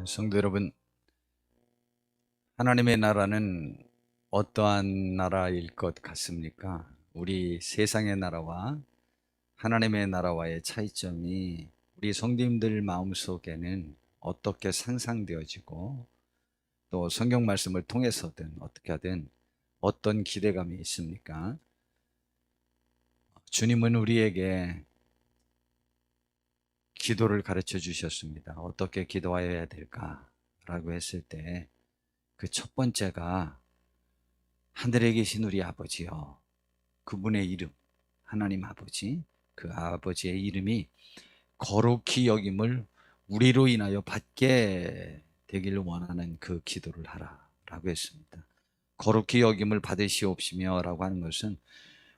성도 여러분, 하나님의 나라는 어떠한 나라일 것 같습니까? 우리 세상의 나라와 하나님의 나라와의 차이점이 우리 성도님들 마음속에는 어떻게 상상되어지고 또 성경 말씀을 통해서든 어떻게 하든 어떤 기대감이 있습니까? 주님은 우리에게 기도를 가르쳐 주셨습니다. 어떻게 기도해야 될까라고 했을 때 그 첫 번째가 하늘에 계신 우리 아버지요. 그분의 이름, 하나님 아버지, 그 아버지의 이름이 거룩히 여김을 우리로 인하여 받게 되기를 원하는 그 기도를 하라라고 했습니다. 거룩히 여김을 받으시옵시며 라고 하는 것은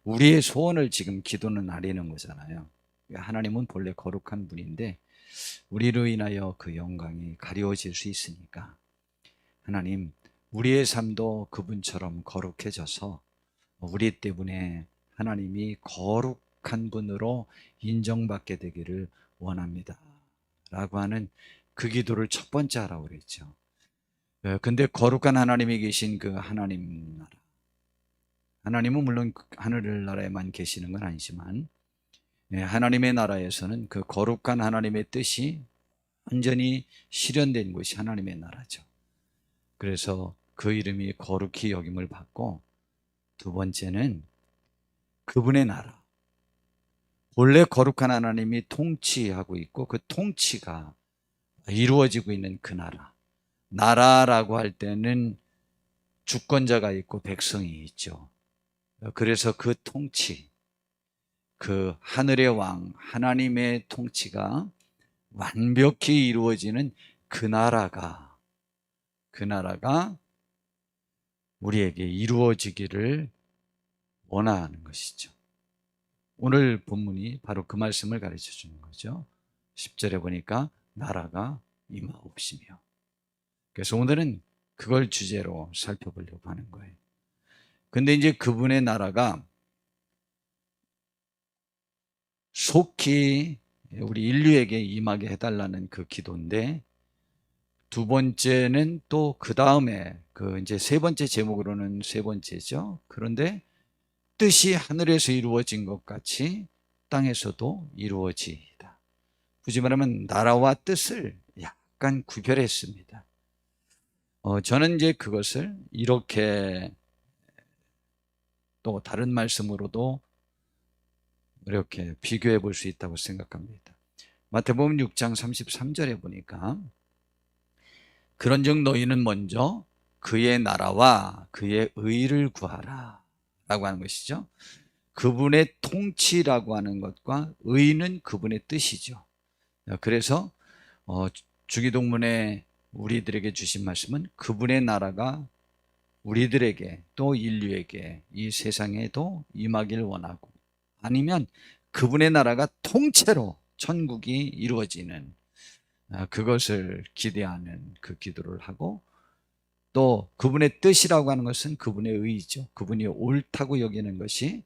우리의 소원을 지금 기도는 아리는 거잖아요. 하나님은 본래 거룩한 분인데 우리로 인하여 그 영광이 가려워질 수 있으니까 하나님, 우리의 삶도 그분처럼 거룩해져서 우리 때문에 하나님이 거룩한 분으로 인정받게 되기를 원합니다 라고 하는 그 기도를 첫 번째 하라고 그랬죠. 근데 거룩한 하나님이 계신 그 하나님 나라, 하나님은 물론 하늘나라에만 계시는 건 아니지만 하나님의 나라에서는 그 거룩한 하나님의 뜻이 완전히 실현된 곳이 하나님의 나라죠. 그래서 그 이름이 거룩히 여김을 받고, 두 번째는 그분의 나라, 본래 거룩한 하나님이 통치하고 있고 그 통치가 이루어지고 있는 그 나라. 나라라고 할 때는 주권자가 있고 백성이 있죠. 그래서 그 통치, 그 하늘의 왕 하나님의 통치가 완벽히 이루어지는 그 나라가 우리에게 이루어지기를 원하는 것이죠. 오늘 본문이 바로 그 말씀을 가르쳐 주는 거죠. 10절에 보니까 나라가 임하옵시며. 그래서 오늘은 그걸 주제로 살펴보려고 하는 거예요. 근데 이제 그분의 나라가 속히 우리 인류에게 임하게 해달라는 그 기도인데, 두 번째는 또 그 다음에 그 이제 세 번째 제목으로는 세 번째죠. 그런데 뜻이 하늘에서 이루어진 것 같이 땅에서도 이루어지이다. 굳이 말하면 나라와 뜻을 약간 구별했습니다. 저는 이제 그것을 이렇게 또 다른 말씀으로도 이렇게 비교해 볼 수 있다고 생각합니다. 마태복음 6장 33절에 보니까 그런즉 너희는 먼저 그의 나라와 그의 의를 구하라 라고 하는 것이죠. 그분의 통치라고 하는 것과 의는 그분의 뜻이죠. 그래서 주기도문에 우리들에게 주신 말씀은 그분의 나라가 우리들에게 또 인류에게 이 세상에도 임하기를 원하고, 아니면 그분의 나라가 통째로 천국이 이루어지는 그것을 기대하는 그 기도를 하고, 또 그분의 뜻이라고 하는 것은 그분의 의죠. 그분이 옳다고 여기는 것이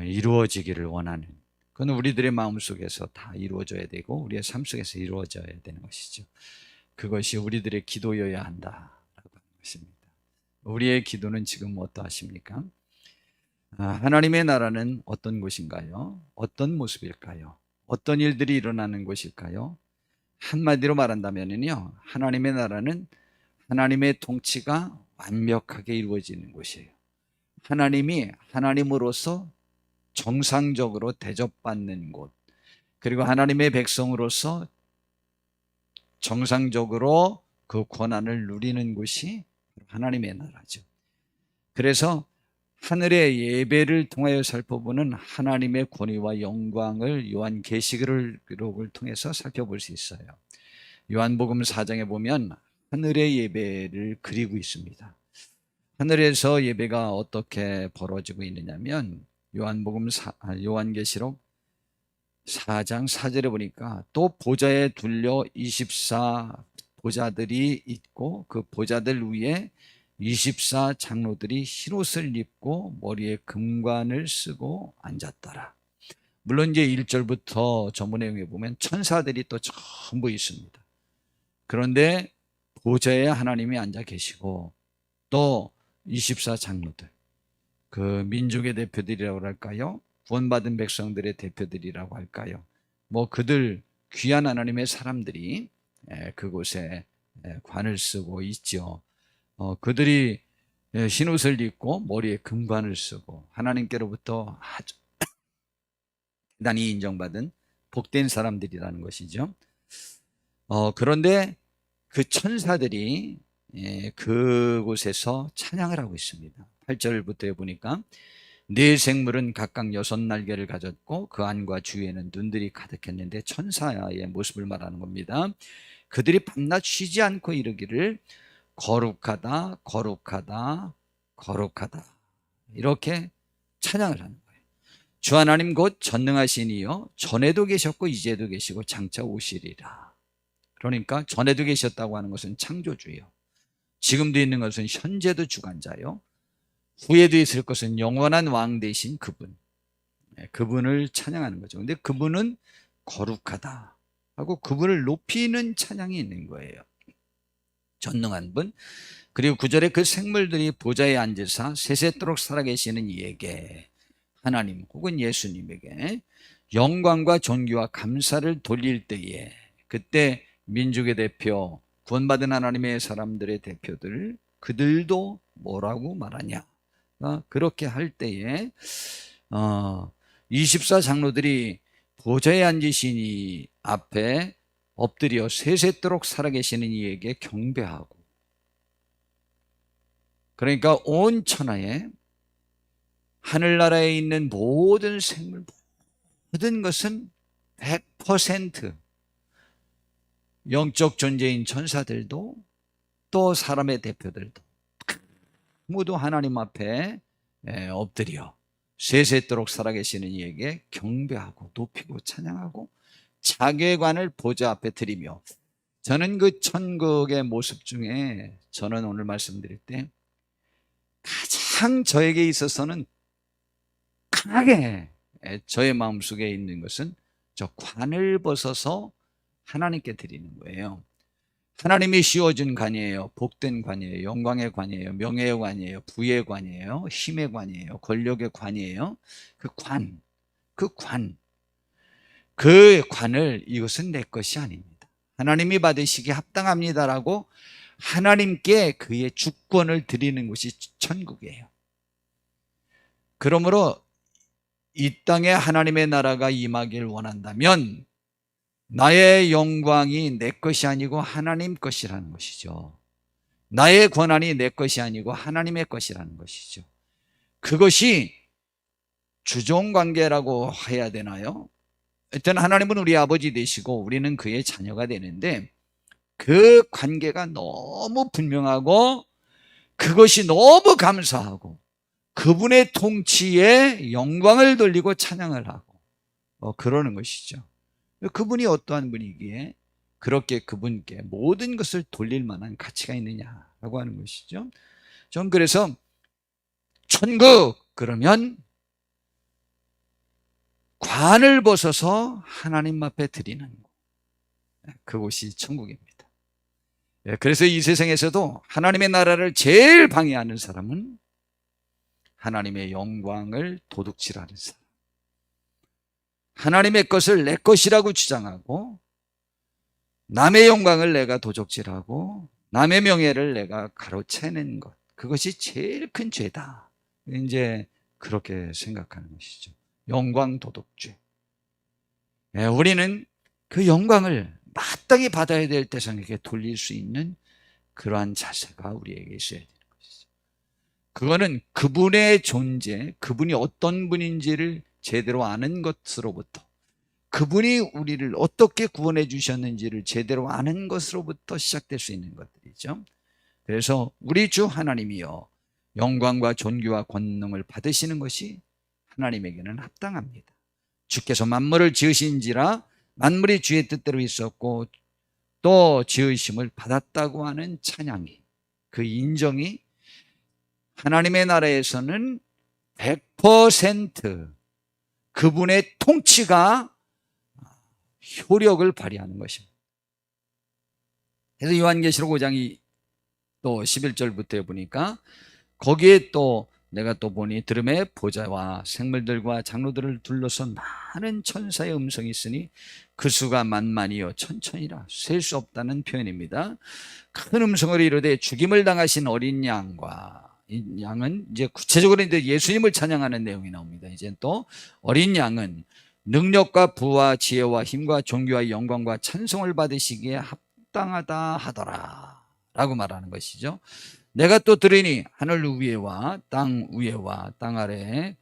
이루어지기를 원하는, 그건 우리들의 마음속에서 다 이루어져야 되고 우리의 삶 속에서 이루어져야 되는 것이죠. 그것이 우리들의 기도여야 한다라고 하는 것입니다. 우리의 기도는 지금 어떠하십니까? 하나님의 나라는 어떤 곳인가요? 어떤 모습일까요? 어떤 일들이 일어나는 곳일까요? 한마디로 말한다면요, 하나님의 나라는 하나님의 통치가 완벽하게 이루어지는 곳이에요. 하나님이 하나님으로서 정상적으로 대접받는 곳, 그리고 하나님의 백성으로서 정상적으로 그 권한을 누리는 곳이 하나님의 나라죠. 그래서 하늘의 예배를 통하여 살펴보는 하나님의 권위와 영광을 요한계시록을 통해서 살펴볼 수 있어요. 요한복음 4장에 보면 하늘의 예배를 그리고 있습니다. 하늘에서 예배가 어떻게 벌어지고 있느냐면 요한계시록 4장 4절에 보니까 또 보좌에 둘려 24 보좌들이 있고 그 보좌들 위에 24 장로들이 흰옷을 입고 머리에 금관을 쓰고 앉았더라. 물론 이제 1절부터 전부 내용에 보면 천사들이 또 전부 있습니다. 그런데 보좌에 하나님이 앉아 계시고 또 24 장로들, 그 민족의 대표들이라고 할까요? 구원받은 백성들의 대표들이라고 할까요? 뭐 그들 귀한 하나님의 사람들이 그곳에 관을 쓰고 있죠. 그들이 흰옷을 입고 머리에 금관을 쓰고 하나님께로부터 아주 대단히 인정받은 복된 사람들이라는 것이죠. 그런데 그 천사들이 그곳에서 찬양을 하고 있습니다. 8절부터 보니까 네 생물은 각각 6날개를 가졌고 그 안과 주위에는 눈들이 가득했는데 천사의 모습을 말하는 겁니다. 그들이 밤낮 쉬지 않고 이르기를 거룩하다 거룩하다 거룩하다 이렇게 찬양을 하는 거예요. 주 하나님 곧 전능하신 이여 전에도 계셨고 이제도 계시고 장차 오시리라. 그러니까 전에도 계셨다고 하는 것은 창조주요, 지금도 있는 것은 현재도 주관자요, 후에도 있을 것은 영원한 왕 되신 그분, 그분을 찬양하는 거죠. 근데 그분은 거룩하다 하고 그분을 높이는 찬양이 있는 거예요. 전능한 분. 그리고 9절에 그 생물들이 보좌에 앉으사 세세토록 살아계시는 이에게, 하나님 혹은 예수님에게 영광과 존귀와 감사를 돌릴 때에, 그때 민족의 대표, 구원받은 하나님의 사람들의 대표들, 그들도 뭐라고 말하냐? 그렇게 할 때에 24 장로들이 보좌에 앉으신 이 앞에 엎드려 세세토록 살아계시는 이에게 경배하고, 그러니까 온 천하에 하늘나라에 있는 모든 생물, 모든 것은 100% 영적 존재인 천사들도 또 사람의 대표들도 모두 하나님 앞에 엎드려 세세토록 살아계시는 이에게 경배하고 높이고 찬양하고 자기의 관을 보좌 앞에 드리며, 저는 그 천국의 모습 중에 저는 오늘 말씀드릴 때 가장 저에게 있어서는 강하게 저의 마음속에 있는 것은 저 관을 벗어서 하나님께 드리는 거예요. 하나님이 씌워준 관이에요. 복된 관이에요. 영광의 관이에요. 명예의 관이에요. 부의 관이에요. 힘의 관이에요. 권력의 관이에요. 그 관을 이것은 내 것이 아닙니다, 하나님이 받으시기에 합당합니다라고 하나님께 그의 주권을 드리는 것이 천국이에요. 그러므로 이 땅에 하나님의 나라가 임하길 원한다면 나의 영광이 내 것이 아니고 하나님 것이라는 것이죠. 나의 권한이 내 것이 아니고 하나님의 것이라는 것이죠. 그것이 주종관계라고 해야 되나요? 하여튼 하나님은 우리 아버지 되시고 우리는 그의 자녀가 되는데, 그 관계가 너무 분명하고 그것이 너무 감사하고 그분의 통치에 영광을 돌리고 찬양을 하고 그러는 것이죠. 그분이 어떠한 분이기에 그렇게 그분께 모든 것을 돌릴 만한 가치가 있느냐라고 하는 것이죠. 전 그래서 천국 그러면 관을 벗어서 하나님 앞에 드리는 그곳이 천국입니다. 그래서 이 세상에서도 하나님의 나라를 제일 방해하는 사람은 하나님의 영광을 도둑질하는 사람, 하나님의 것을 내 것이라고 주장하고 남의 영광을 내가 도적질하고 남의 명예를 내가 가로채는 것, 그것이 제일 큰 죄다, 이제 그렇게 생각하는 것이죠. 영광 도덕죄. 우리는 그 영광을 마땅히 받아야 될 대상에게 돌릴 수 있는 그러한 자세가 우리에게 있어야 되는 것이죠. 그거는 그분의 존재, 그분이 어떤 분인지를 제대로 아는 것으로부터, 그분이 우리를 어떻게 구원해 주셨는지를 제대로 아는 것으로부터 시작될 수 있는 것들이죠. 그래서 우리 주 하나님이여 영광과 존귀와 권능을 받으시는 것이 하나님에게는 합당합니다. 주께서 만물을 지으신지라 만물이 주의 뜻대로 있었고 또 지으심을 받았다고 하는 찬양이, 그 인정이 하나님의 나라에서는 100% 그분의 통치가 효력을 발휘하는 것입니다. 그래서 요한계시록 5장 또 11절부터 보니까 거기에 또 내가 또 보니 들음에 보좌와 생물들과 장로들을 둘러서 많은 천사의 음성이 있으니 그 수가 만만이요 천천이라 셀 수 없다는 표현입니다. 큰 음성을 이르되 죽임을 당하신 어린 양과, 이 양은 이제 구체적으로 이제 예수님을 찬양하는 내용이 나옵니다. 이제 또 어린 양은 능력과 부와 지혜와 힘과 존귀와 영광과 찬송을 받으시기에 합당하다 하더라 라고 말하는 것이죠. 내가 또 들으니 하늘 위에와 땅 위에와 땅 아래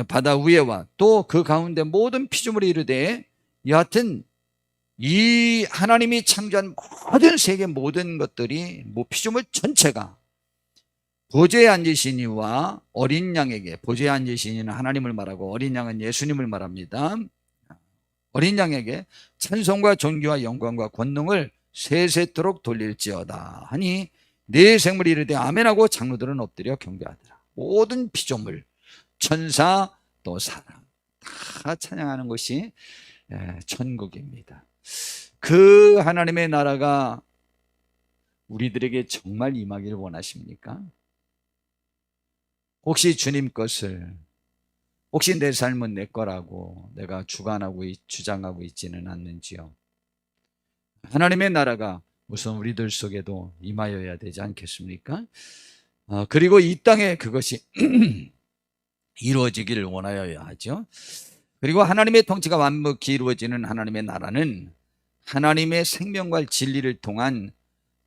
바다 위에와 또 그 가운데 모든 피조물이 이르되, 여하튼 이 하나님이 창조한 모든 세계 모든 것들이 피조물 전체가 보좌에 앉으신 이와 어린 양에게, 보좌에 앉으신 이는 하나님을 말하고 어린 양은 예수님을 말합니다. 어린 양에게 찬송과 존귀와 영광과 권능을 세세토록 돌릴지어다 하니 네 생물이 이르되 아멘하고 장로들은 엎드려 경배하더라. 모든 피조물, 천사 또 사람 다 찬양하는 것이 천국입니다. 그 하나님의 나라가 우리들에게 정말 임하기를 원하십니까? 혹시 주님 것을, 혹시 내 삶은 내 거라고 내가 주관하고 주장하고 있지는 않는지요? 하나님의 나라가 우선 우리들 속에도 임하여야 되지 않겠습니까? 그리고 이 땅에 그것이 이루어지기를 원하여야 하죠. 그리고 하나님의 통치가 완벽히 이루어지는 하나님의 나라는 하나님의 생명과 진리를 통한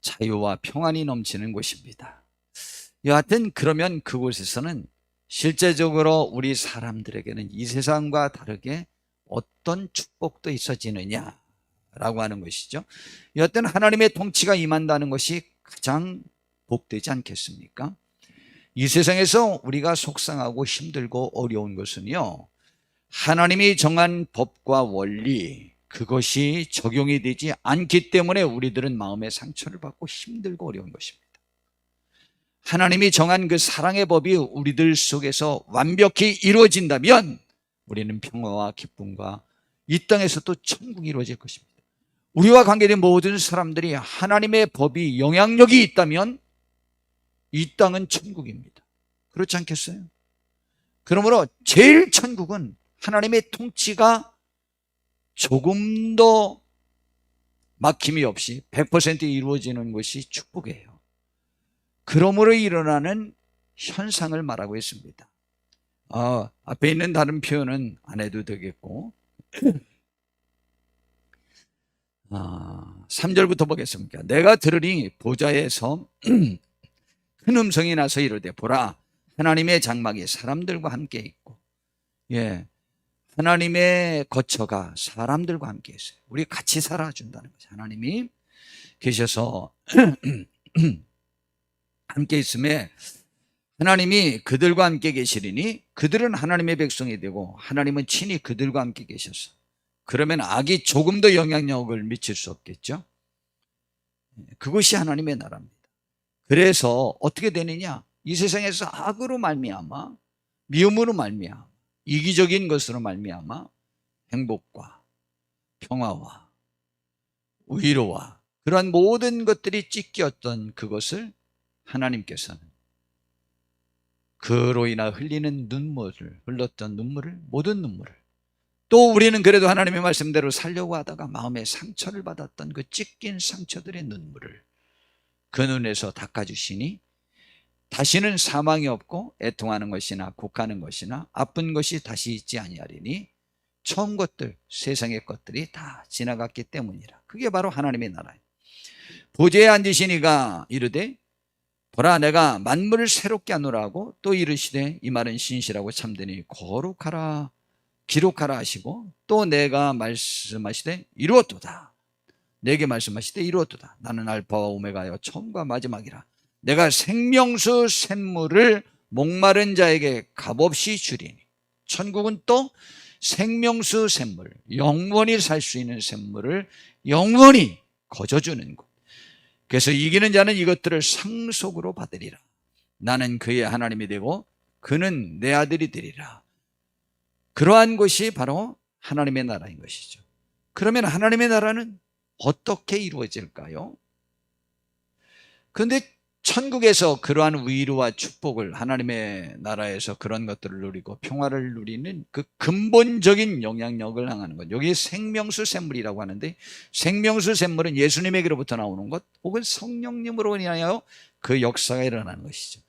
자유와 평안이 넘치는 곳입니다. 여하튼 그러면 그곳에서는 실제적으로 우리 사람들에게는 이 세상과 다르게 어떤 축복도 있어지느냐라고 하는 것이죠. 여하튼 하나님의 통치가 임한다는 것이 가장 복되지 않겠습니까? 이 세상에서 우리가 속상하고 힘들고 어려운 것은요, 하나님이 정한 법과 원리, 그것이 적용이 되지 않기 때문에 우리들은 마음의 상처를 받고 힘들고 어려운 것입니다. 하나님이 정한 그 사랑의 법이 우리들 속에서 완벽히 이루어진다면 우리는 평화와 기쁨과 이 땅에서도 천국이 이루어질 것입니다. 우리와 관계된 모든 사람들이 하나님의 법이 영향력이 있다면 이 땅은 천국입니다. 그렇지 않겠어요? 그러므로 제일 천국은 하나님의 통치가 조금 더 막힘이 없이 100% 이루어지는 것이 축복이에요. 그러므로 일어나는 현상을 말하고 있습니다. 앞에 있는 다른 표현은 안 해도 되겠고 3절부터 보겠습니다. 내가 들으니 보좌에서 큰 음성이 나서 이르되 보라 하나님의 장막이 사람들과 함께 있고, 하나님의 거처가 사람들과 함께 있어요. 우리 같이 살아준다는 거죠. 하나님이 계셔서 함께 있음에 하나님이 그들과 함께 계시리니 그들은 하나님의 백성이 되고 하나님은 친히 그들과 함께 계셔서, 그러면 악이 조금 더 영향력을 미칠 수 없겠죠. 그것이 하나님의 나라입니다. 그래서 어떻게 되느냐, 이 세상에서 악으로 말미암아, 미움으로 말미암아, 이기적인 것으로 말미암아 행복과 평화와 위로와 그러한 모든 것들이 찢겼던 그것을 하나님께서는 그로 인하 흘리는 눈물을, 흘렀던 눈물을, 모든 눈물을, 또 우리는 그래도 하나님의 말씀대로 살려고 하다가 마음에 상처를 받았던 그 찢긴 상처들의 눈물을 그 눈에서 닦아주시니 다시는 사망이 없고 애통하는 것이나 곡하는 것이나 아픈 것이 다시 있지 아니하리니 처음 것들, 세상의 것들이 다 지나갔기 때문이라. 그게 바로 하나님의 나라예요. 보좌에 앉으신 이가 이르되 보라 내가 만물을 새롭게 하노라 하고 또 이르시되 이 말은 신실하고 참되니 거룩하라 기록하라 하시고 또 내가 말씀하시되 이루었도다. 내게 말씀하시되 이루었도다. 나는 알파와 오메가여 처음과 마지막이라. 내가 생명수 샘물을 목마른 자에게 값없이 주리니. 천국은 또 생명수 샘물, 영원히 살 수 있는 샘물을 영원히 거저주는 곳. 그래서 이기는 자는 이것들을 상속으로 받으리라. 나는 그의 하나님이 되고 그는 내 아들이 되리라. 그러한 것이 바로 하나님의 나라인 것이죠. 그러면 하나님의 나라는 어떻게 이루어질까요? 그런데 천국에서 그러한 위로와 축복을, 하나님의 나라에서 그런 것들을 누리고 평화를 누리는 그 근본적인 영향력을 행하는 것, 여기 생명수 샘물이라고 하는데, 생명수 샘물은 예수님에게로부터 나오는 것 혹은 성령님으로 인하여 그 역사가 일어나는 것이죠.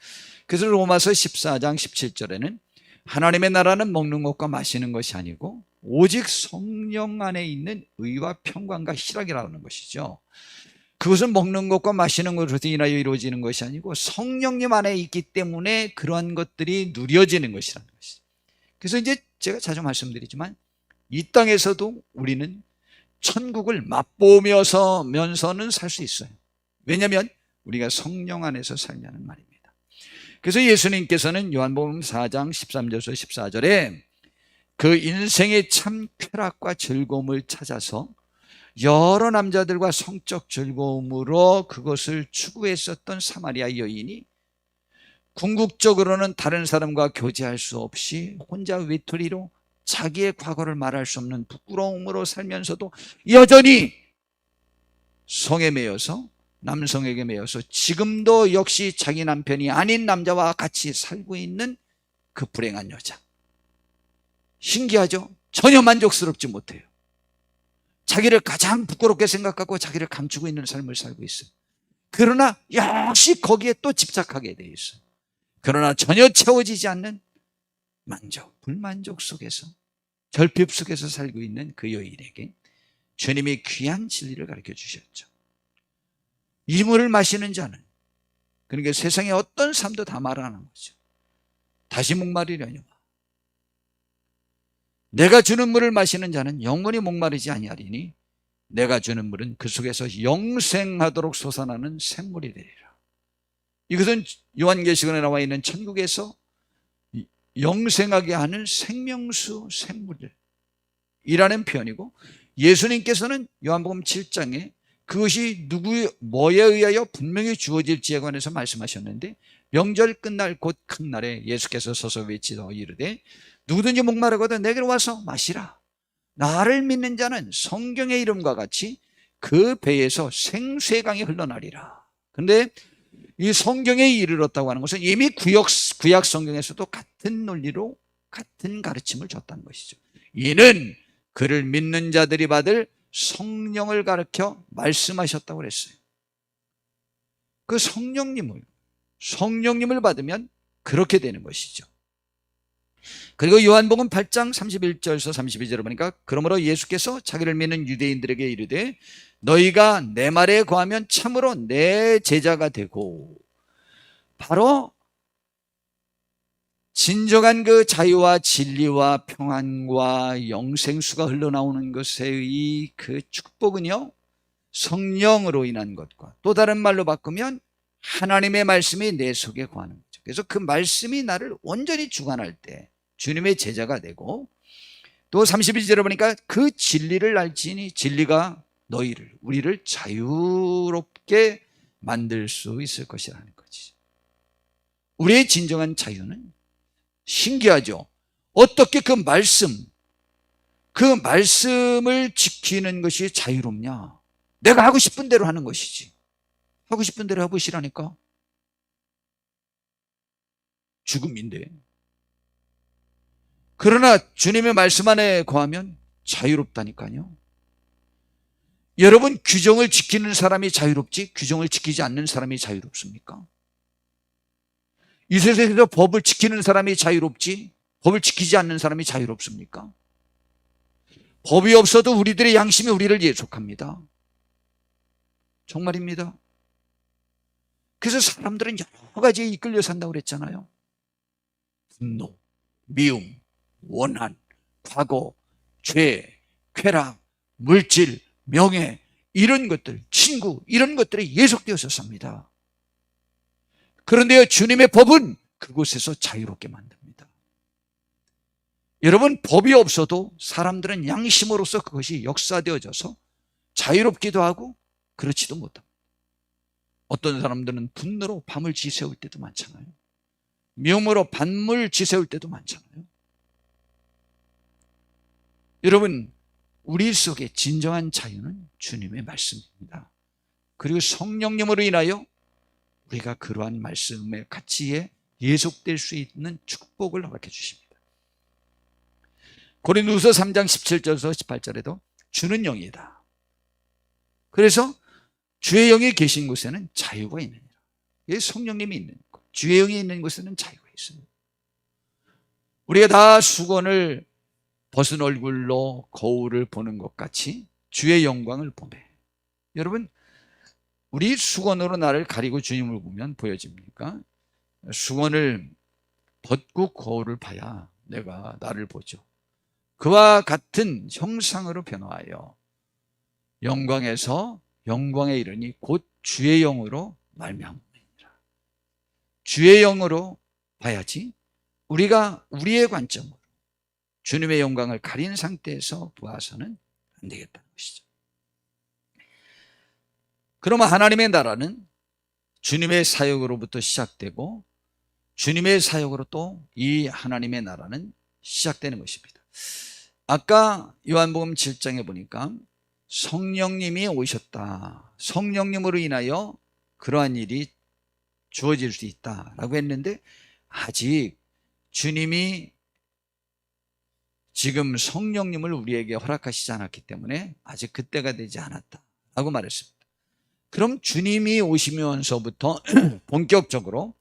그래서 로마서 14장 17절에는 하나님의 나라는 먹는 것과 마시는 것이 아니고 오직 성령 안에 있는 의와 평강과 희락이라는 것이죠. 그것은 먹는 것과 마시는 것으로 인하여 이루어지는 것이 아니고 성령님 안에 있기 때문에 그러한 것들이 누려지는 것이라는 것이죠. 그래서 이제 제가 자주 말씀드리지만 이 땅에서도 우리는 천국을 맛보면서는 살 수 있어요. 왜냐하면 우리가 성령 안에서 살냐는 말입니다. 그래서 예수님께서는 요한복음 4장 13절에서 14절에 그 인생의 참 쾌락과 즐거움을 찾아서 여러 남자들과 성적 즐거움으로 그것을 추구했었던 사마리아 여인이 궁극적으로는 다른 사람과 교제할 수 없이 혼자 외톨이로 자기의 과거를 말할 수 없는 부끄러움으로 살면서도 여전히 성에 매여서, 남성에게 매여서 지금도 역시 자기 남편이 아닌 남자와 같이 살고 있는 그 불행한 여자. 신기하죠? 전혀 만족스럽지 못해요. 자기를 가장 부끄럽게 생각하고 자기를 감추고 있는 삶을 살고 있어요. 그러나 역시 거기에 또 집착하게 돼 있어요. 그러나 전혀 채워지지 않는 만족, 불만족 속에서, 결핍 속에서 살고 있는 그 여인에게 주님이 귀한 진리를 가르쳐 주셨죠. 이 물을 마시는 자는, 그러니까 세상의 어떤 삶도 다 말하는 거죠. 다시 목마르려니와 내가 주는 물을 마시는 자는 영원히 목마르지 아니하리니 내가 주는 물은 그 속에서 영생하도록 솟아나는 샘물이 되리라. 이것은 요한계시록에 나와 있는 천국에서 영생하게 하는 생명수 샘물이라는 표현이고, 예수님께서는 요한복음 7장에 그것이 뭐에 의하여 분명히 주어질지에 관해서 말씀하셨는데, 명절 끝날 곧 큰 날에 예수께서 서서 외치더 이르되 누구든지 목마르거든 내게로 와서 마시라. 나를 믿는 자는 성경의 이름과 같이 그 배에서 생수의 강이 흘러나리라. 그런데 이 성경에 이르렀다고 하는 것은 이미 구약 성경에서도 같은 논리로 같은 가르침을 줬다는 것이죠. 이는 그를 믿는 자들이 받을 성령을 가르쳐 말씀하셨다고 그랬어요. 그 성령님을 받으면 그렇게 되는 것이죠. 그리고 요한복음 8장 31절에서 32절을 보니까 그러므로 예수께서 자기를 믿는 유대인들에게 이르되 너희가 내 말에 거하면 참으로 내 제자가 되고, 바로 진정한 그 자유와 진리와 평안과 영생수가 흘러나오는 것의 그 축복은요, 성령으로 인한 것과, 또 다른 말로 바꾸면 하나님의 말씀이 내 속에 거하는 거죠. 그래서 그 말씀이 나를 온전히 주관할 때 주님의 제자가 되고, 또 32절에 보니까 그 진리를 알지니 진리가 우리를 자유롭게 만들 수 있을 것이라는 거지. 우리의 진정한 자유는 신기하죠. 어떻게 그 말씀을 지키는 것이 자유롭냐? 내가 하고 싶은 대로 하는 것이지. 하고 싶은 대로 해보시라니까. 죽음인데. 그러나 주님의 말씀 안에 거하면 자유롭다니까요. 여러분, 규정을 지키는 사람이 자유롭지 규정을 지키지 않는 사람이 자유롭습니까? 이 세상에서 법을 지키는 사람이 자유롭지 법을 지키지 않는 사람이 자유롭습니까? 법이 없어도 우리들의 양심이 우리를 예속합니다. 정말입니다. 그래서 사람들은 여러 가지에 이끌려 산다고 그랬잖아요. 분노, 미움, 원한, 과거, 죄, 쾌락, 물질, 명예, 이런 것들, 친구, 이런 것들이 예속되어서 삽니다. 그런데요, 주님의 법은 그곳에서 자유롭게 만듭니다. 여러분, 법이 없어도 사람들은 양심으로서 그것이 역사되어져서 자유롭기도 하고 그렇지도 못합니다. 어떤 사람들은 분노로 밤을 지새울 때도 많잖아요. 미움으로 밤을 지새울 때도 많잖아요. 여러분, 우리 속에 진정한 자유는 주님의 말씀입니다. 그리고 성령님으로 인하여 우리가 그러한 말씀의 가치에 예속될 수 있는 축복을 허락해 주십니다. 고린도후서 3장 17절에서 18절에도 주는 영이다. 그래서 주의 영이 계신 곳에는 자유가 있느니라. 예, 성령님이 있는 곳, 주의 영이 있는 곳에는 자유가 있습니다. 우리가 다 수건을 벗은 얼굴로 거울을 보는 것 같이 주의 영광을 보매. 여러분, 우리 수건으로 나를 가리고 주님을 보면 보여집니까? 수건을 벗고 거울을 봐야 내가 나를 보죠. 그와 같은 형상으로 변화하여 영광에서 영광에 이르니 곧 주의 영으로 말미암으리라. 주의 영으로 봐야지 우리가 우리의 관점으로 주님의 영광을 가린 상태에서 보아서는 안 되겠다는 것이죠. 그러면 하나님의 나라는 주님의 사역으로부터 시작되고 주님의 사역으로 또 이 하나님의 나라는 시작되는 것입니다. 아까 요한복음 7장에 보니까 성령님이 오셨다. 성령님으로 인하여 그러한 일이 주어질 수 있다라고 했는데 아직 주님이 지금 성령님을 우리에게 허락하시지 않았기 때문에 아직 그때가 되지 않았다라고 말했습니다. 그럼 주님이 오시면서부터 본격적으로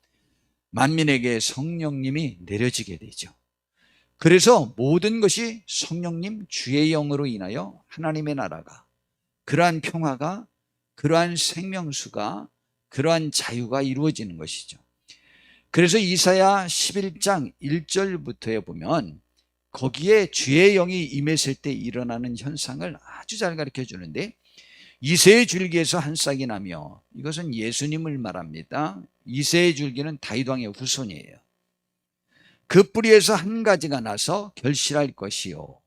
만민에게 성령님이 내려지게 되죠. 그래서 모든 것이 성령님 주의 영으로 인하여 하나님의 나라가, 그러한 평화가, 그러한 생명수가, 그러한 자유가 이루어지는 것이죠. 그래서 이사야 11장 1절부터에 보면 거기에 주의 영이 임했을 때 일어나는 현상을 아주 잘 가르쳐 주는데, 이새의 줄기에서 한 싹이 나며, 이것은 예수님을 말합니다. 이새의 줄기는 다윗 왕의 후손이에요. 그 뿌리에서 한 가지가 나서 결실할 것이요.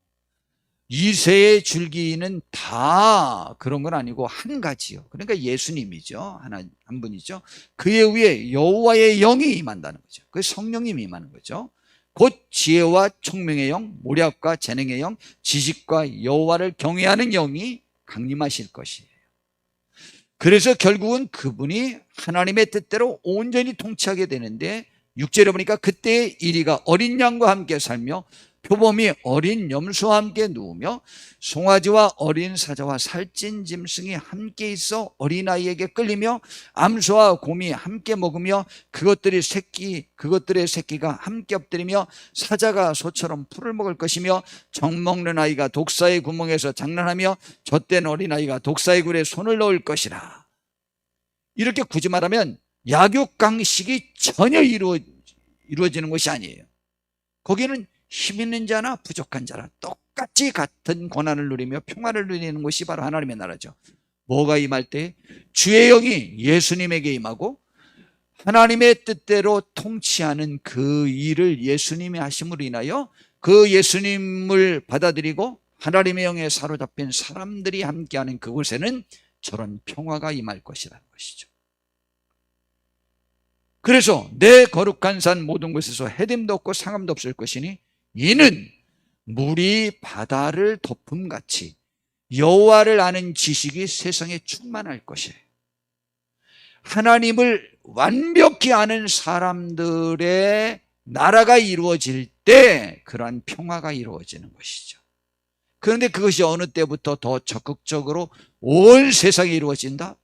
이새의 줄기는 다 그런 건 아니고 한 가지요. 그러니까 예수님이죠. 한 분이죠. 그의 위에 여호와의 영이 임한다는 거죠. 그 성령님이 임하는 거죠. 곧 지혜와 총명의 영, 모략과 재능의 영, 지식과 여호와를 경외하는 영이 강림하실 것이에요. 그래서 결국은 그분이 하나님의 뜻대로 온전히 통치하게 되는데, 6절에 보니까 그때의 이리가 어린 양과 함께 살며 표범이 어린 염소와 함께 누우며 송아지와 어린 사자와 살찐 짐승이 함께 있어 어린아이에게 끌리며 암소와 곰이 함께 먹으며 그것들의 새끼가 함께 엎드리며 사자가 소처럼 풀을 먹을 것이며 정 먹는 아이가 독사의 구멍에서 장난하며 젖된 어린아이가 독사의 굴에 손을 넣을 것이라. 이렇게 굳이 말하면 약육강식이 전혀 이루어지는 것이 아니에요. 거기는 힘 있는 자나 부족한 자나 똑같이 같은 고난을 누리며 평화를 누리는 것이 바로 하나님의 나라죠. 뭐가 임할 때? 주의 영이 예수님에게 임하고 하나님의 뜻대로 통치하는 그 일을 예수님이 하심으로 인하여 그 예수님을 받아들이고 하나님의 영에 사로잡힌 사람들이 함께하는 그곳에는 저런 평화가 임할 것이라는 것이죠. 그래서 내 거룩한 산 모든 곳에서 해됨도 없고 상함도 없을 것이니 이는 물이 바다를 덮음같이 여호와를 아는 지식이 세상에 충만할 것이에요. 하나님을 완벽히 아는 사람들의 나라가 이루어질 때 그러한 평화가 이루어지는 것이죠. 그런데 그것이 어느 때부터 더 적극적으로 온 세상에 이루어진다?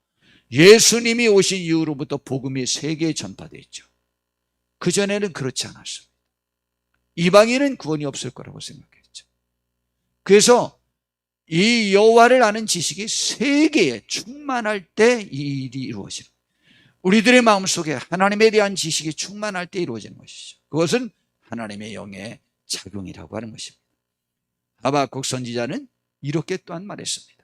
예수님이 오신 이후로부터 복음이 세계에 전파되어 있죠. 그전에는 그렇지 않았습니다. 이방인은 구원이 없을 거라고 생각했죠. 그래서 이 여호와를 아는 지식이 세계에 충만할 때 이 일이 이루어지는, 우리들의 마음속에 하나님에 대한 지식이 충만할 때 이루어지는 것이죠. 그것은 하나님의 영의 작용이라고 하는 것입니다. 하박국 선지자는 이렇게 또한 말했습니다.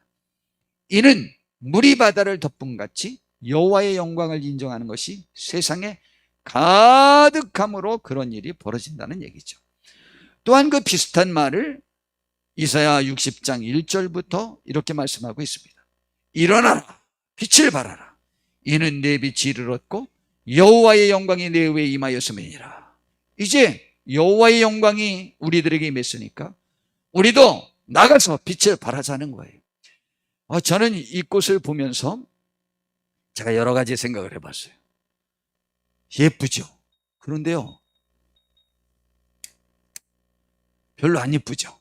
이는 물이 바다를 덮음같이 여호와의 영광을 인정하는 것이 세상에 가득함으로 그런 일이 벌어진다는 얘기죠. 또한 그 비슷한 말을 이사야 60장 1절부터 이렇게 말씀하고 있습니다. 일어나라, 빛을 발하라. 이는 내 빛이 이르렀고 여호와의 영광이 내 위에 임하였음이니라. 이제 여호와의 영광이 우리들에게 임했으니까 우리도 나가서 빛을 발하자는 거예요. 저는 이 꽃을 보면서 제가 여러 가지 생각을 해봤어요. 예쁘죠. 그런데요, 별로 안 예쁘죠.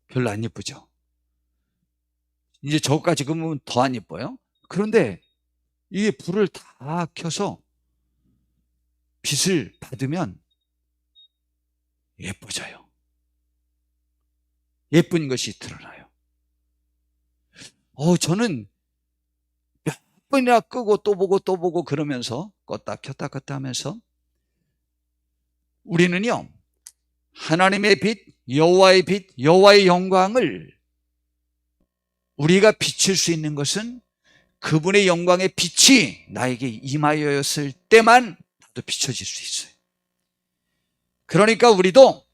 별로 안 예쁘죠. 이제 저거까지 그러면 더 안 예뻐요. 그런데 이게 불을 다 켜서 빛을 받으면 예뻐져요. 예쁜 것이 드러나요. 저는 몇 번이나 끄고 또 보고 또 보고 그러면서 껐다 켰다 하면서 우리는요, 하나님의 빛, 여호와의 빛, 여호와의 영광을 우리가 비출 수 있는 것은 그분의 영광의 빛이 나에게 임하였을 때만 나도 비춰질 수 있어요. 그러니까 우리도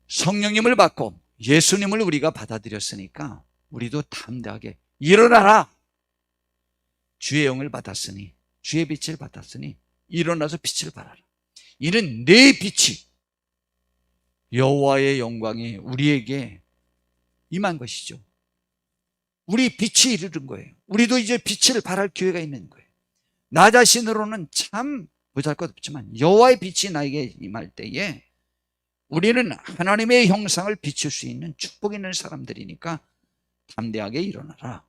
성령님을 받고 예수님을 우리가 받아들였으니까 우리도 담대하게 일어나라. 주의 영을 받았으니, 주의 빛을 받았으니 일어나서 빛을 발하라. 이는 내 빛이, 여호와의 영광이 우리에게 임한 것이죠. 우리 빛이 이르는 거예요. 우리도 이제 빛을 발할 기회가 있는 거예요. 나 자신으로는 참 보잘것없지만 여호와의 빛이 나에게 임할 때에 우리는 하나님의 형상을 비출 수 있는 축복 있는 사람들이니까 담대하게 일어나라.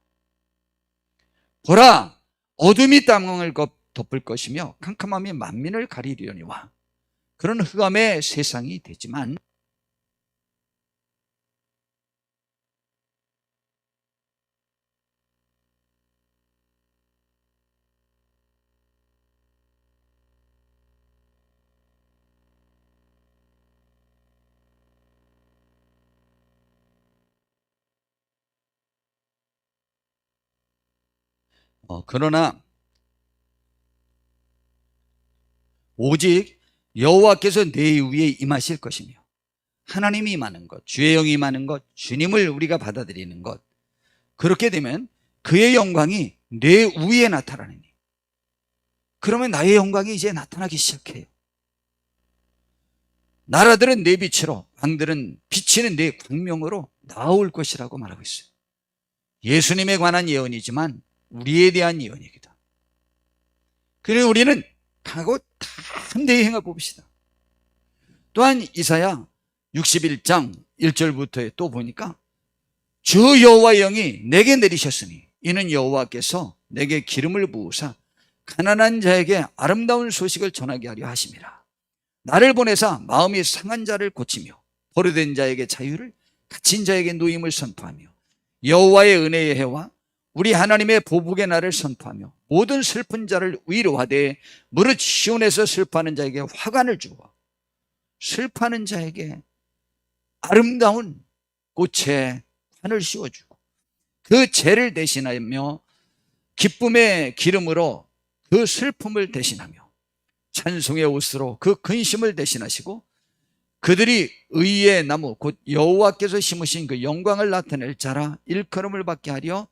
보라, 어둠이 땅을 덮을 것이며 캄캄함이 만민을 가리려니와. 그런 흑암의 세상이 되지만 그러나 오직 여호와께서 내 위에 임하실 것이며 하나님이 임하는 것, 주의 영이 임하는 것, 주님을 우리가 받아들이는 것, 그렇게 되면 그의 영광이 내 위에 나타나느니, 그러면 나의 영광이 이제 나타나기 시작해요. 나라들은 내 빛으로, 왕들은 비치는 내 광명으로 나올 것이라고 말하고 있어요. 예수님에 관한 예언이지만 우리에 대한 예언이기도. 그래서 우리는 가고 담대히 행해 봅시다. 또한 이사야 61장 1절부터에 또 보니까 주 여호와의 영이 내게 내리셨으니 이는 여호와께서 내게 기름을 부으사 가난한 자에게 아름다운 소식을 전하게 하려 하심이라. 나를 보내사 마음이 상한 자를 고치며 버려된 자에게 자유를, 갇힌 자에게 노임을 선포하며 여호와의 은혜의 해와 우리 하나님의 보복의 날을 선포하며 모든 슬픈 자를 위로하되 무릇 시온에서 슬퍼하는 자에게 화관을 주어 슬퍼하는 자에게 아름다운 꽃에 관을 씌워주고 그 죄를 대신하며 기쁨의 기름으로 그 슬픔을 대신하며 찬송의 옷으로 그 근심을 대신하시고 그들이 의의 나무 곧 여호와께서 심으신 그 영광을 나타낼 자라 일컬음을 받게 하려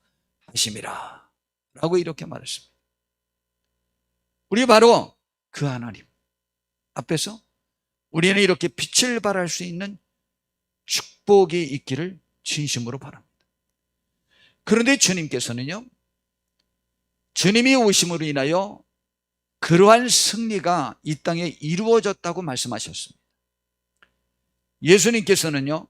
하심이라 라고 이렇게 말했습니다. 우리 바로 그 하나님 앞에서 우리는 이렇게 빛을 발할 수 있는 축복이 있기를 진심으로 바랍니다. 그런데 주님께서는요, 주님이 오심으로 인하여 그러한 승리가 이 땅에 이루어졌다고 말씀하셨습니다. 예수님께서는요,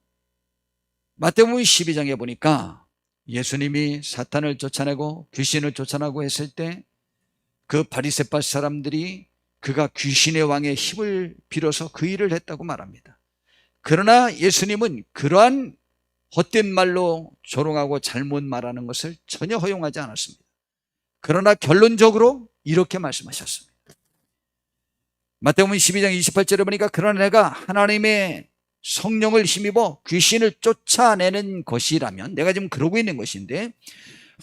마태복음 12장에 보니까 예수님이 사탄을 쫓아내고 귀신을 쫓아내고 했을 때 그 바리새파 사람들이 그가 귀신의 왕의 힘을 빌어서 그 일을 했다고 말합니다. 그러나 예수님은 그러한 헛된 말로 조롱하고 잘못 말하는 것을 전혀 허용하지 않았습니다. 그러나 결론적으로 이렇게 말씀하셨습니다. 마태복음 12장 28절에 보니까 그러나 내가 하나님의 성령을 힘입어 귀신을 쫓아내는 것이라면, 내가 지금 그러고 있는 것인데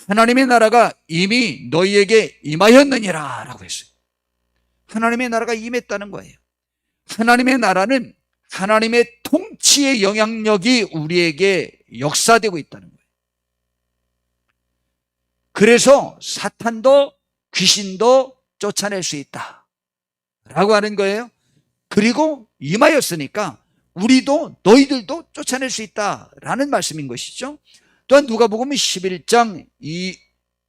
하나님의 나라가 이미 너희에게 임하였느니라 라고 했어요. 하나님의 나라가 임했다는 거예요. 하나님의 나라는 하나님의 통치의 영향력이 우리에게 역사되고 있다는 거예요. 그래서 사탄도 귀신도 쫓아낼 수 있다 라고 하는 거예요. 그리고 임하였으니까 우리도 너희들도 쫓아낼 수 있다라는 말씀인 것이죠. 또한 누가복음 11장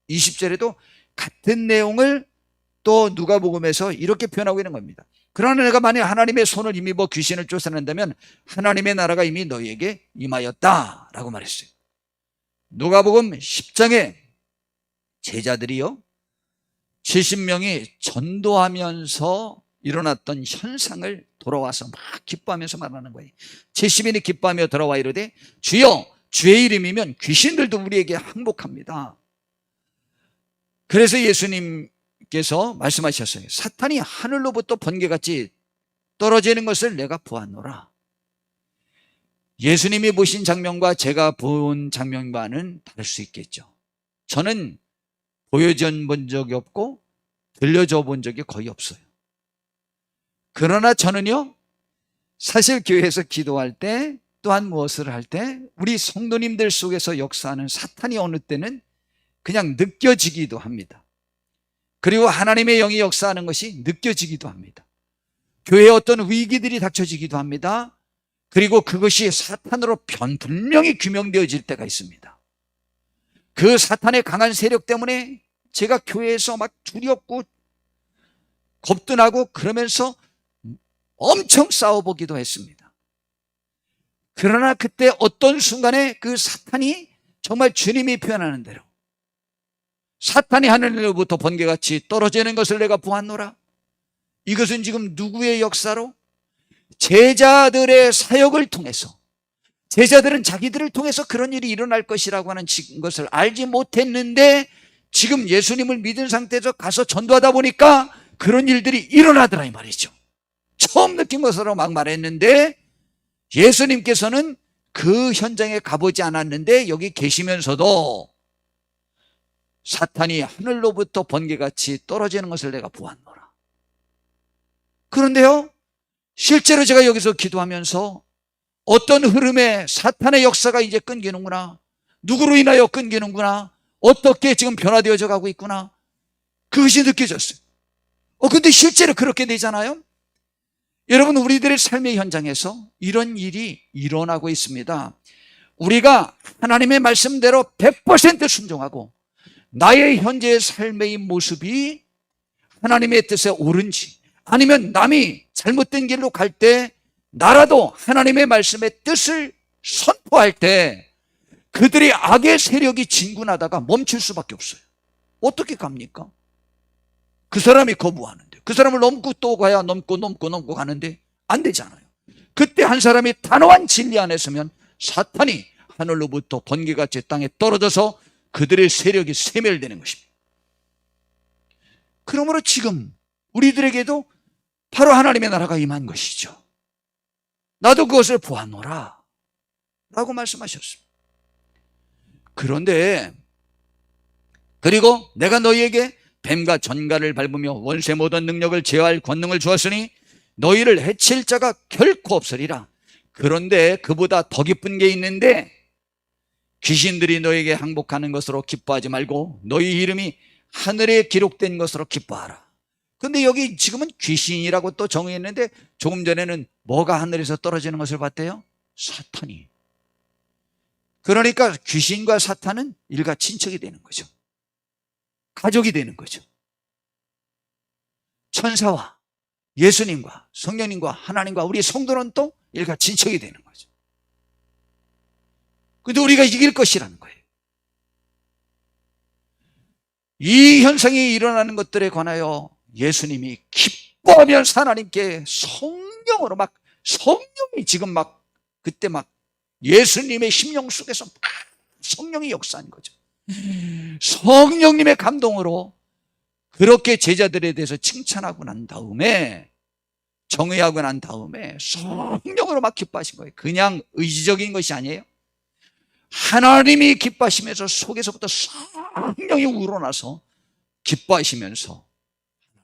20절에도 같은 내용을 또 누가복음에서 이렇게 표현하고 있는 겁니다. 그러나 내가 만약 하나님의 손을 힘입어 귀신을 쫓아낸다면 하나님의 나라가 이미 너희에게 임하였다 라고 말했어요. 누가복음 10장에 제자들이요 70명이 전도하면서 일어났던 현상을 돌아와서 막 기뻐하면서 말하는 거예요. 70인이 기뻐하며 돌아와 이르되 주여 주의 이름이면 귀신들도 우리에게 항복합니다. 그래서 예수님께서 말씀하셨어요. 사탄이 하늘로부터 번개같이 떨어지는 것을 내가 보았노라. 예수님이 보신 장면과 제가 본 장면과는 다를 수 있겠죠. 저는 보여줘 본 적이 없고 들려줘 본 적이 거의 없어요. 그러나 저는요 사실 교회에서 기도할 때 또한 무엇을 할 때 우리 성도님들 속에서 역사하는 사탄이 어느 때는 그냥 느껴지기도 합니다. 그리고 하나님의 영이 역사하는 것이 느껴지기도 합니다. 교회에 어떤 위기들이 닥쳐지기도 합니다. 그리고 그것이 사탄으로 분명히 규명되어질 때가 있습니다. 그 사탄의 강한 세력 때문에 제가 교회에서 막 두렵고 겁도 나고 그러면서 엄청 싸워보기도 했습니다. 그러나 그때 어떤 순간에 그 사탄이 정말 주님이 표현하는 대로 사탄이 하늘로부터 번개같이 떨어지는 것을 내가 보았노라. 이것은 지금 누구의 역사로? 제자들의 사역을 통해서, 제자들은 자기들을 통해서 그런 일이 일어날 것이라고 하는 것을 알지 못했는데 지금 예수님을 믿은 상태에서 가서 전도하다 보니까 그런 일들이 일어나더라 이 말이죠. 처음 느낀 것으로 막 말했는데 예수님께서는 그 현장에 가보지 않았는데 여기 계시면서도 사탄이 하늘로부터 번개같이 떨어지는 것을 내가 보았노라. 그런데요 실제로 제가 여기서 기도하면서 어떤 흐름에 사탄의 역사가 이제 끊기는구나, 누구로 인하여 끊기는구나, 어떻게 지금 변화되어져 가고 있구나, 그것이 느껴졌어요. 근데 실제로 그렇게 되잖아요. 여러분, 우리들의 삶의 현장에서 이런 일이 일어나고 있습니다. 우리가 하나님의 말씀대로 100% 순종하고 나의 현재의 삶의 모습이 하나님의 뜻에 옳은지, 아니면 남이 잘못된 길로 갈 때 나라도 하나님의 말씀의 뜻을 선포할 때 그들이 악의 세력이 진군하다가 멈출 수밖에 없어요. 어떻게 갑니까? 그 사람이 거부하는데, 그 사람을 넘고 또 가야 넘고 가는데 안 되잖아요. 그때 한 사람이 단호한 진리 안에 서면 사탄이 하늘로부터 번개같이 땅에 떨어져서 그들의 세력이 세멸되는 것입니다. 그러므로 지금 우리들에게도 바로 하나님의 나라가 임한 것이죠. 나도 그것을 보았노라 라고 말씀하셨습니다. 그런데 그리고 내가 너희에게 뱀과 전갈을 밟으며 원수의 모든 능력을 제어할 권능을 주었으니 너희를 해칠 자가 결코 없으리라. 그런데 그보다 더 기쁜 게 있는데 귀신들이 너에게 항복하는 것으로 기뻐하지 말고 너희 이름이 하늘에 기록된 것으로 기뻐하라. 근데 여기 지금은 귀신이라고 또 정의했는데 조금 전에는 뭐가 하늘에서 떨어지는 것을 봤대요? 사탄이. 그러니까 귀신과 사탄은 일가 친척이 되는 거죠. 가족이 되는 거죠. 천사와 예수님과 성령님과 하나님과 우리 성도는 또 일가 친척이 되는 거죠. 근데 우리가 이길 것이라는 거예요. 이 현상이 일어나는 것들에 관하여 예수님이 기뻐하면서 하나님께 성령이 지금 막 그때 막 예수님의 심령 속에서 막 성령이 역사한 거죠. 성령님의 감동으로 그렇게 제자들에 대해서 칭찬하고 난 다음에, 정의하고 난 다음에 성령으로 막 기뻐하신 거예요. 그냥 의지적인 것이 아니에요. 하나님이 기뻐하시면서 속에서부터 성령이 우러나서 기뻐하시면서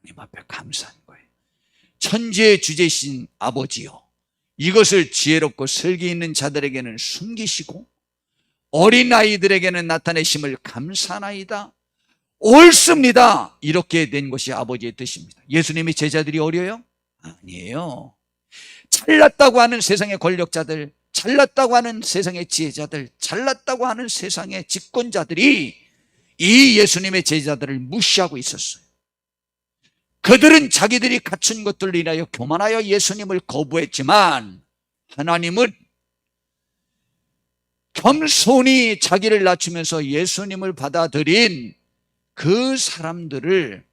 하나님 앞에 감사하는 거예요. 천지의 주제신 아버지여, 이것을 지혜롭고 슬기 있는 자들에게는 숨기시고 어린아이들에게는 나타내심을 감사나이다. 옳습니다. 이렇게 된 것이 아버지의 뜻입니다. 예수님의 제자들이 어려요? 아니에요. 잘났다고 하는 세상의 권력자들, 잘났다고 하는 세상의 지혜자들, 잘났다고 하는 세상의 집권자들이 이 예수님의 제자들을 무시하고 있었어요. 그들은 자기들이 갖춘 것들을 인하여 교만하여 예수님을 거부했지만 하나님은 겸손히 자기를 낮추면서 예수님을 받아들인 그 사람들을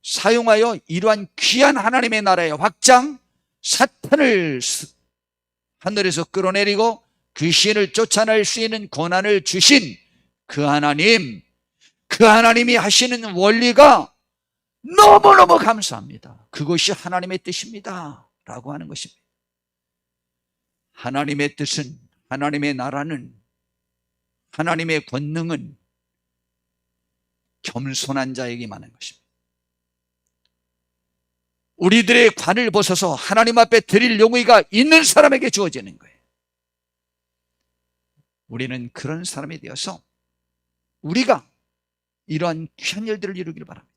사용하여 이러한 귀한 하나님의 나라의 확장, 사탄을 하늘에서 끌어내리고 귀신을 쫓아낼 수 있는 권한을 주신 그 하나님, 그 하나님이 하시는 원리가 너무너무 감사합니다. 그것이 하나님의 뜻입니다 라고 하는 것입니다. 하나님의 뜻은, 하나님의 나라는, 하나님의 권능은 겸손한 자에게 많은 것입니다. 우리들의 관을 벗어서 하나님 앞에 드릴 용의가 있는 사람에게 주어지는 거예요. 우리는 그런 사람이 되어서 우리가 이러한 귀한 일들을 이루기를 바랍니다.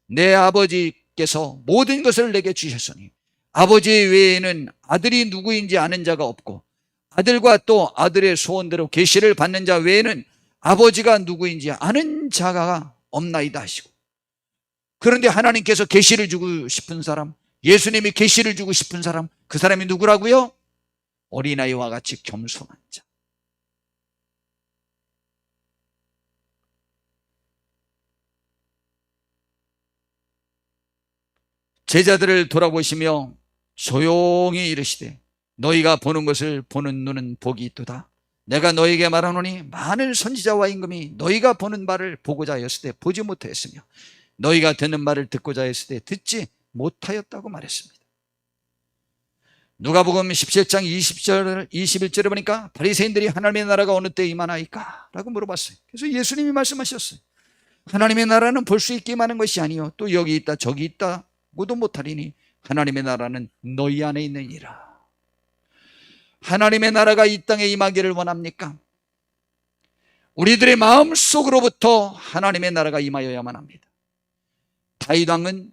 내 아버지께서 모든 것을 내게 주셨으니 아버지 외에는 아들이 누구인지 아는 자가 없고 아들과 또 아들의 소원대로 계시를 받는 자 외에는 아버지가 누구인지 아는 자가 없나이다 하시고, 그런데 하나님께서 계시를 주고 싶은 사람, 예수님이 계시를 주고 싶은 사람, 그 사람이 누구라고요? 어린아이와 같이 겸손한 자. 제자들을 돌아보시며 조용히 이르시되 너희가 보는 것을 보는 눈은 복이 있도다. 내가 너희에게 말하노니 많은 선지자와 임금이 너희가 보는 바를 보고자 하였을 때 보지 못하였으며 너희가 듣는 말을 듣고자 했을 때 듣지 못하였다고 말했습니다. 누가복음 17장 21절에 보니까 바리새인들이 하나님의 나라가 어느 때 임하나이까? 라고 물어봤어요. 그래서 예수님이 말씀하셨어요. 하나님의 나라는 볼 수 있게 임하는 것이 아니요 또 여기 있다 저기 있다고도 못하리니 하나님의 나라는 너희 안에 있느니라. 하나님의 나라가 이 땅에 임하기를 원합니까? 우리들의 마음속으로부터 하나님의 나라가 임하여야만 합니다. 다윗 왕은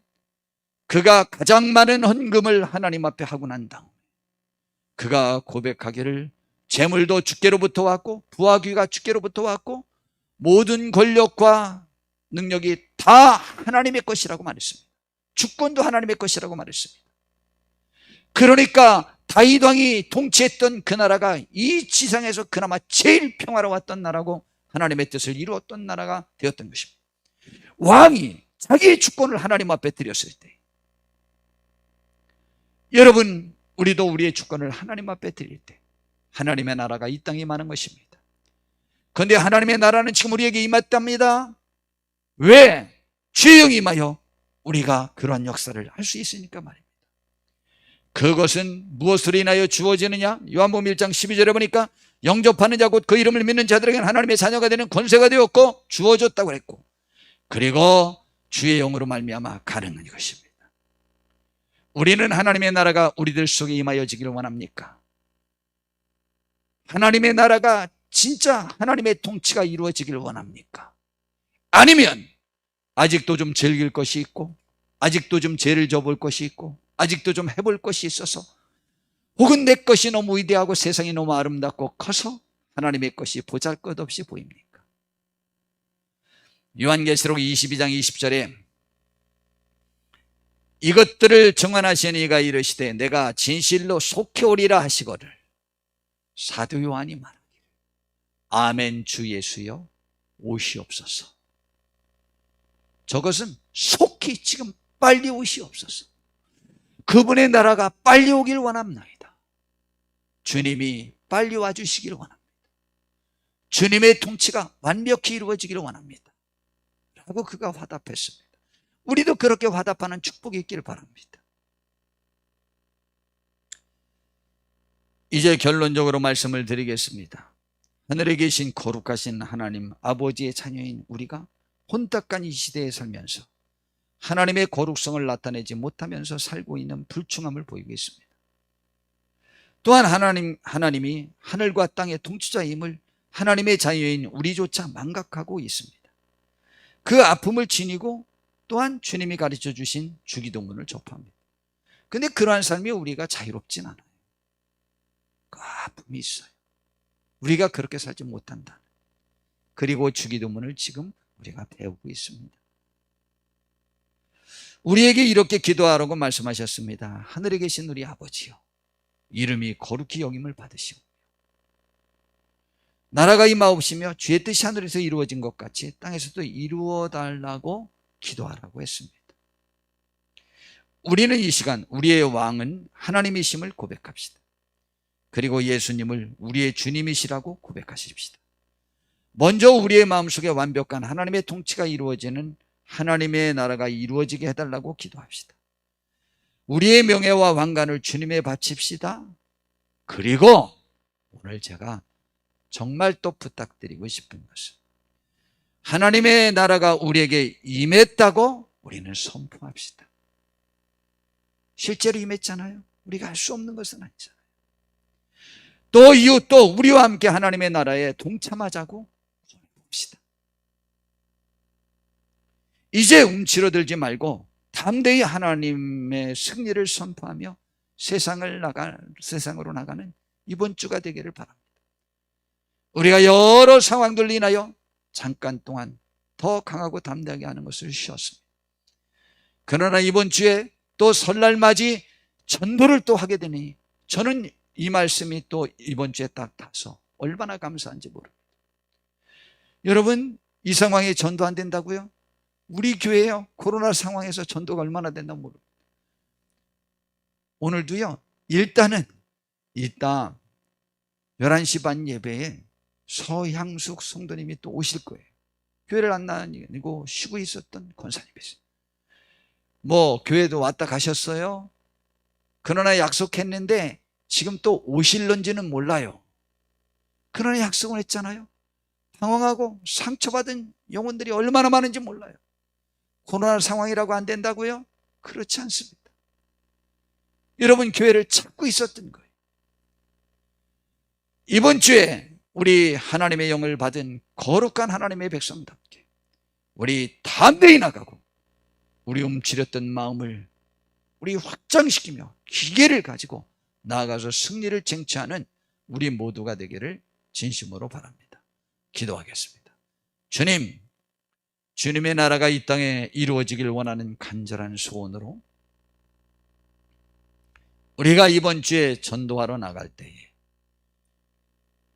그가 가장 많은 헌금을 하나님 앞에 하고 난 다음 그가 고백하기를 재물도 주께로부터 왔고 부하귀가 주께로부터 왔고 모든 권력과 능력이 다 하나님의 것이라고 말했습니다. 주권도 하나님의 것이라고 말했습니다. 그러니까 다윗 왕이 통치했던 그 나라가 이 지상에서 그나마 제일 평화로웠던 나라고 하나님의 뜻을 이루었던 나라가 되었던 것입니다. 왕이 자기의 주권을 하나님 앞에 드렸을 때, 여러분 우리도 우리의 주권을 하나님 앞에 드릴 때 하나님의 나라가 이 땅에 임하는 것입니다. 그런데 하나님의 나라는 지금 우리에게 임했답니다. 왜? 주의 영이 임하여 우리가 그러한 역사를 할 수 있으니까 말입니다. 그것은 무엇으로 인하여 주어지느냐? 요한복음 1장 12절에 보니까 영접하는 자 곧 그 이름을 믿는 자들에게는 하나님의 자녀가 되는 권세가 되었고 주어졌다고 했고, 그리고 주의 영으로 말미암아 가능한 것입니다. 우리는 하나님의 나라가 우리들 속에 임하여지기를 원합니까? 하나님의 나라가 진짜 하나님의 통치가 이루어지기를 원합니까? 아니면 아직도 좀 즐길 것이 있고 아직도 좀 죄를 져볼 것이 있고 아직도 좀 해볼 것이 있어서, 혹은 내 것이 너무 위대하고 세상이 너무 아름답고 커서 하나님의 것이 보잘것없이 보입니까? 요한계시록 22장 20절에 이것들을 정언하신 이가 이르시되 내가 진실로 속히 오리라 하시거늘 사도 요한이 말하기를 아멘 주 예수여 오시옵소서. 저것은 속히 지금 빨리 오시옵소서. 그분의 나라가 빨리 오길 원합니다. 주님이 빨리 와주시기를 원합니다. 주님의 통치가 완벽히 이루어지기를 원합니다 라고 그가 화답했습니다. 우리도 그렇게 화답하는 축복이 있기를 바랍니다. 이제 결론적으로 말씀을 드리겠습니다. 하늘에 계신 거룩하신 하나님 아버지의 자녀인 우리가 혼탁한 이 시대에 살면서 하나님의 거룩성을 나타내지 못하면서 살고 있는 불충함을 보이고 있습니다. 또한 하나님이 하늘과 땅의 통치자임을 하나님의 자녀인 우리조차 망각하고 있습니다. 그 아픔을 지니고 또한 주님이 가르쳐 주신 주기도문을 접합니다. 그런데 그러한 삶이 우리가 자유롭진 않아요. 그 아픔이 있어요. 우리가 그렇게 살지 못한다. 그리고 주기도문을 지금 우리가 배우고 있습니다. 우리에게 이렇게 기도하라고 말씀하셨습니다. 하늘에 계신 우리 아버지요, 이름이 거룩히 여김을 받으시오. 나라가 임하옵시며 주의 뜻이 하늘에서 이루어진 것 같이 땅에서도 이루어 달라고 기도하라고 했습니다. 우리는 이 시간 우리의 왕은 하나님이심을 고백합시다. 그리고 예수님을 우리의 주님이시라고 고백하십시다. 먼저 우리의 마음속에 완벽한 하나님의 통치가 이루어지는 하나님의 나라가 이루어지게 해달라고 기도합시다. 우리의 명예와 왕관을 주님에 바칩시다. 그리고 오늘 제가 정말 또 부탁드리고 싶은 것은 하나님의 나라가 우리에게 임했다고 우리는 선포합시다. 실제로 임했잖아요. 우리가 할 수 없는 것은 아니잖아요. 또 이웃 또 우리와 함께 하나님의 나라에 동참하자고 봅시다. 이제 움츠러들지 말고 담대히 하나님의 승리를 선포하며 세상으로 나가는 이번 주가 되기를 바랍니다. 우리가 여러 상황들로 인하여 잠깐 동안 더 강하고 담대하게 하는 것을 쉬었습니다. 그러나 이번 주에 또 설날 맞이 전도를 또 하게 되니 저는 이 말씀이 또 이번 주에 딱 타서 얼마나 감사한지 모릅니다. 여러분, 이 상황에 전도 안 된다고요? 우리 교회요, 코로나 상황에서 전도가 얼마나 된다고 모릅니다. 오늘도요, 일단은 이따 11시 반 예배에 서향숙 성도님이 또 오실 거예요. 교회를 안 다니고 쉬고 있었던 권사님이세요. 뭐 교회도 왔다 가셨어요. 그러나 약속했는데 지금 또 오실런지는 몰라요. 그러나 약속을 했잖아요. 방황하고 상처받은 영혼들이 얼마나 많은지 몰라요. 코로나 상황이라고 안 된다고요? 그렇지 않습니다. 여러분, 교회를 찾고 있었던 거예요. 이번 주에 우리 하나님의 영을 받은 거룩한 하나님의 백성답게 우리 담대히 나가고 우리 움츠렸던 마음을 우리 확장시키며 기계를 가지고 나아가서 승리를 쟁취하는 우리 모두가 되기를 진심으로 바랍니다. 기도하겠습니다. 주님, 주님의 나라가 이 땅에 이루어지길 원하는 간절한 소원으로 우리가 이번 주에 전도하러 나갈 때에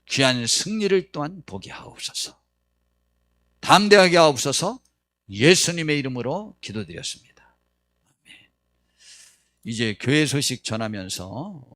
귀한 승리를 또한 보게 하옵소서. 담대하게 하옵소서. 예수님의 이름으로 기도드렸습니다. 이제 교회 소식 전하면서